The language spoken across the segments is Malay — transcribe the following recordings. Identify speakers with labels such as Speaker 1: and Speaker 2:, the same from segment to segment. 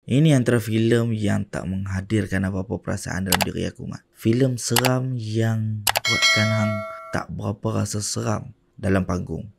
Speaker 1: Ini antara filem yang tak menghadirkan apa-apa perasaan dalam diri aku, Mat. Filem seram yang buatkan hang tak berapa rasa seram dalam panggung.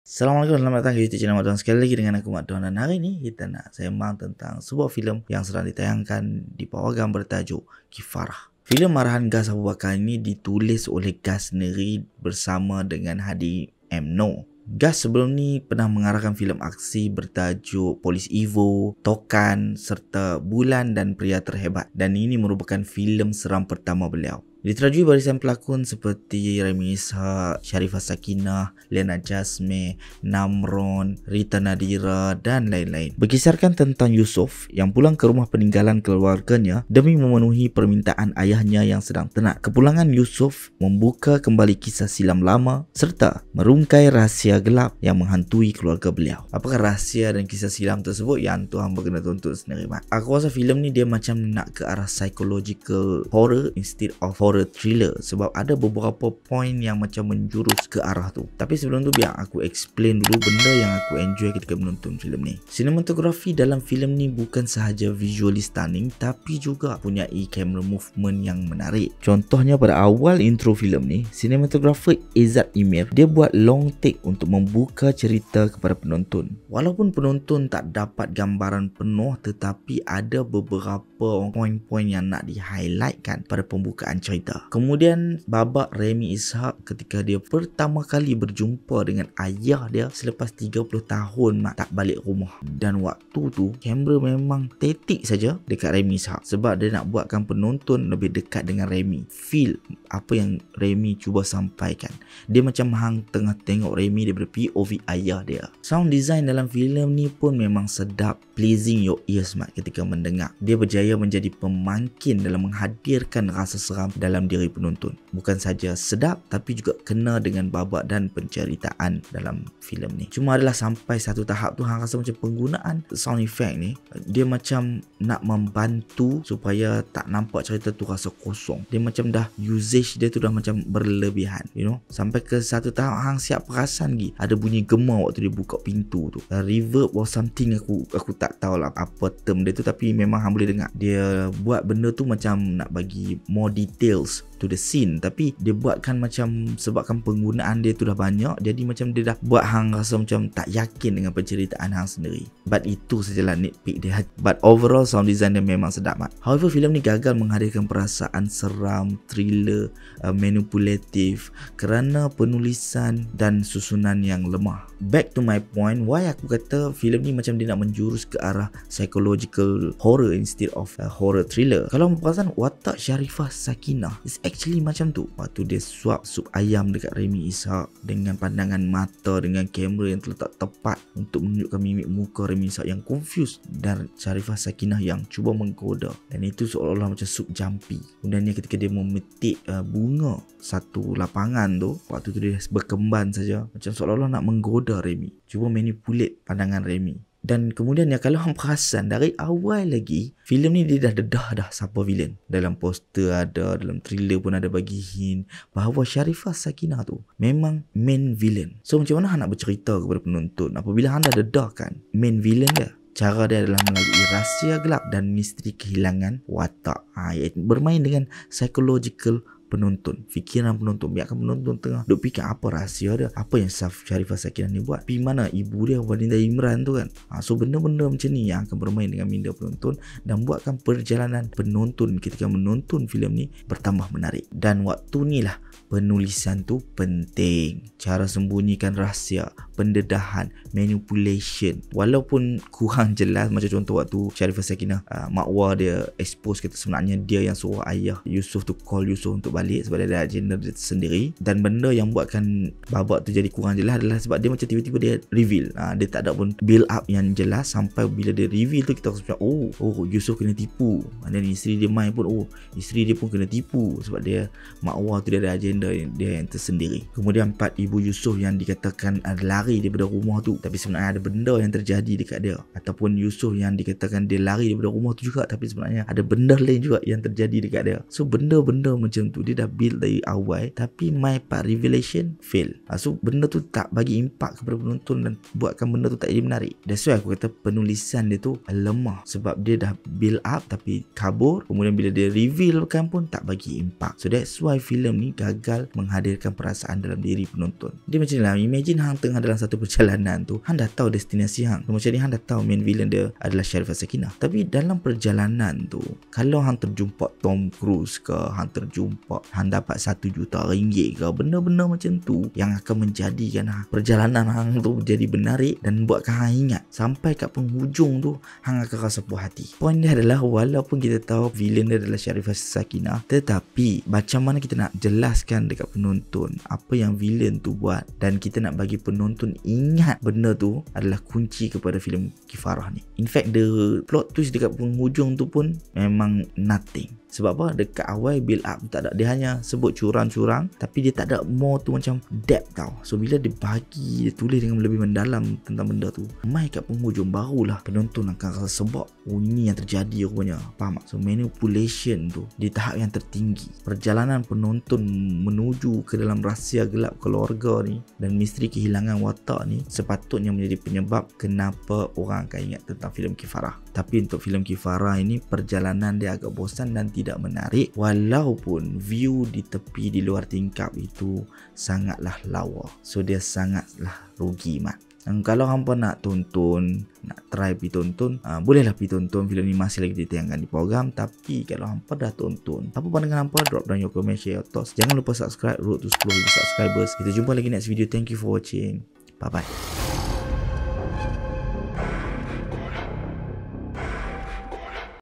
Speaker 1: Assalamualaikum, selamat datang ke YouTube channel Mat Don. Sekali lagi dengan aku Mat Don, dan hari ni kita nak sembang tentang sebuah filem yang sedang ditayangkan di program bertajuk Kifarah. Filem arahan Gas Abu Bakar ini ditulis oleh Gas sendiri bersama dengan Hadi M. Noor. Gas sebelum ni pernah mengarahkan filem aksi bertajuk Polis Evo, Tokan serta Bulan dan Pria Terhebat, dan ini merupakan filem seram pertama beliau. Diterajui barisan pelakon seperti Remy Ishak, Sharifah Sakinah, Lena Jasmine, Namron, Rita Nadira dan lain-lain. Berkisarkan tentang Yusof yang pulang ke rumah peninggalan keluarganya demi memenuhi permintaan ayahnya yang sedang tenat. Kepulangan Yusof membuka kembali kisah silam lama serta merungkai rahsia gelap yang menghantui keluarga beliau. Apakah rahsia dan kisah silam tersebut? Yang tu hamba kena tonton sendiri, Mat. Aku rasa filem ni dia macam nak ke arah psychological horror instead of horror thriller, sebab ada beberapa poin yang macam menjurus ke arah tu. Tapi sebelum tu biar aku explain dulu benda yang aku enjoy ketika menonton filem ni. Sinematografi dalam filem ni bukan sahaja visually stunning, tapi juga punya camera movement yang menarik. Contohnya pada awal intro filem ni, sinematografer Izzat Emir dia buat long take untuk membuka cerita kepada penonton. Walaupun penonton tak dapat gambaran penuh, tetapi ada beberapa poin-poin yang nak di-highlightkan pada pembukaan cerita. Kemudian babak Remy Ishak ketika dia pertama kali berjumpa dengan ayah dia selepas 30 tahun tak balik rumah. Dan waktu tu kamera memang tetik saja dekat Remy Ishak, sebab dia nak buatkan penonton lebih dekat dengan Remy, feel apa yang Remy cuba sampaikan. Dia macam hang tengah tengok Remy daripada POV ayah dia. Sound design dalam filem ni pun memang sedap, pleasing your ears, Mat, ketika mendengar. Dia berjaya menjadi pemangkin dalam menghadirkan rasa seram dalam diri penonton. Bukan saja sedap, tapi juga kena dengan babak dan penceritaan dalam filem ni. Cuma adalah sampai satu tahap tu hang rasa macam penggunaan sound effect ni dia macam nak membantu supaya tak nampak cerita tu rasa kosong. Dia macam dah usage dia tu dah macam berlebihan, you know. Sampai ke satu tahap hang siap perasan lagi ada bunyi gema waktu dia buka pintu tu. Reverb or something, aku tak tahu lah apa term dia tu, tapi memang hang boleh dengar. Dia buat benda tu macam nak bagi more details to the scene, tapi dia buatkan macam sebabkan penggunaan dia tu dah banyak, jadi macam dia dah buat hang rasa macam tak yakin dengan penceritaan hang sendiri. But itu sajalah nitpick dia. But overall sound design dia memang sedap, Mat. However, filem ni gagal menghadirkan perasaan seram, thriller, manipulatif kerana penulisan dan susunan yang lemah. Back to my point, why aku kata filem ni macam dia nak menjurus ke arah psychological horror instead of horror thriller. Kalau perasan watak Sharifah Sakinah is actually macam tu. Waktu dia suap sup ayam dekat Remy Ishak dengan pandangan mata, dengan kamera yang terletak tepat untuk menunjukkan mimik muka Remy Ishak yang confused dan Sharifah Sakinah yang cuba menggoda, dan itu seolah-olah macam sup jampi. Kemudian ketika dia memetik bunga satu lapangan tu, waktu tu dia berkemban saja, macam seolah-olah nak menggoda Remy, cuba manipulate pandangan Remy. Dan kemudian kalau hang perasan dari awal lagi, filem ni dia dah dedah dah siapa villain. Dalam poster ada, dalam trailer pun ada bagi hint bahawa Sharifah Sakinah tu memang main villain. So macam mana hang nak bercerita kepada penonton apabila hang dah dedahkan main villain dia? Cara dia adalah melalui rahsia gelap dan misteri kehilangan watak. Bermain dengan psychological penonton, fikiran penonton. Biarkan penonton tengah duk fikir apa rahsia dia, apa yang Sharifah Sakinah ni buat, pergi mana ibu dia Wanita Imran tu kan. So benda-benda macam ni yang akan bermain dengan minda penonton dan buatkan perjalanan penonton ketika menonton filem ni bertambah menarik. Dan waktu ni lah penulisan tu penting. Cara sembunyikan rahsia, pendedahan, manipulation, walaupun kurang jelas, macam contoh waktu Sharifah Sakinah makwa dia expose kata sebenarnya dia yang suruh ayah Yusof tu call Yusof untuk balik sebab dia ada agenda dia sendiri. Dan benda yang buatkan babak tu jadi kurang jelas adalah sebab dia macam tiba-tiba dia reveal, dia tak ada pun build up yang jelas. Sampai bila dia reveal tu kita rasa macam oh Yusof kena tipu. Dan isteri dia main pun isteri dia pun kena tipu sebab dia makwa tu dia ada agenda agenda dia yang tersendiri. Kemudian part Ibu Yusof yang dikatakan ada lari daripada rumah tu, tapi sebenarnya ada benda yang terjadi dekat dia. Ataupun Yusof yang dikatakan dia lari daripada rumah tu juga, tapi sebenarnya ada benda lain juga yang terjadi dekat dia. So benda-benda macam tu dia dah build dari awal, tapi my part revelation fail. So benda tu tak bagi impact kepada penonton dan buatkan benda tu tak jadi menarik. That's why aku kata penulisan dia tu lemah, sebab dia dah build up tapi kabur. Kemudian bila dia reveal kan pun tak bagi impact. So that's why filem ni gagal menghadirkan perasaan dalam diri penonton. Dia macam ni lah, imagine hang tengah dalam satu perjalanan tu, hang dah tahu destinasi hang. Macam ni hang dah tahu main villain dia adalah Sharifah Sakinah. Tapi dalam perjalanan tu, kalau hang terjumpa Tom Cruise ke, hang dapat 1 juta ringgit ke, benda-benda macam tu yang akan menjadikan perjalanan hang tu jadi menarik dan buatkan hang ingat sampai kat penghujung tu hang akan rasa puas hati. Poin dia adalah walaupun kita tahu villain dia adalah Sharifah Sakinah, tetapi macam mana kita nak jelaskan dekat penonton apa yang villain tu buat, dan kita nak bagi penonton ingat benda tu adalah kunci kepada filem Kifarah ni. In fact, the plot twist dekat penghujung tu pun memang nothing. Sebab apa? Dekat awal build up tak ada. Dia hanya sebut curang-curang, tapi dia tak ada more tu macam depth tau. So bila dia bagi, dia tulis dengan lebih mendalam tentang benda tu, mai kat penghujung barulah penonton akan rasa sebab ini yang terjadi rupanya. Faham tak? So manipulation tu di tahap yang tertinggi. Perjalanan penonton menuju ke dalam rahsia gelap keluarga ni dan misteri kehilangan watak ni sepatutnya menjadi penyebab kenapa orang akan ingat tentang filem Kifarah. Tapi untuk filem Kifarah ini perjalanan dia agak bosan dan tidak menarik, walaupun view di tepi di luar tingkap itu sangatlah lawa. So dia sangatlah rugi mat. Kalau hampa nak tonton, nak try pergi tonton, bolehlah pergi tonton. Filem ni masih lagi ditayangkan di program. Tapi kalau hampa dah tonton, apa pandangan hampa? Drop down your comment, share your thoughts. Jangan lupa subscribe, road to 10,000 subscribers. Kita jumpa lagi next video. Thank you for watching. Bye bye.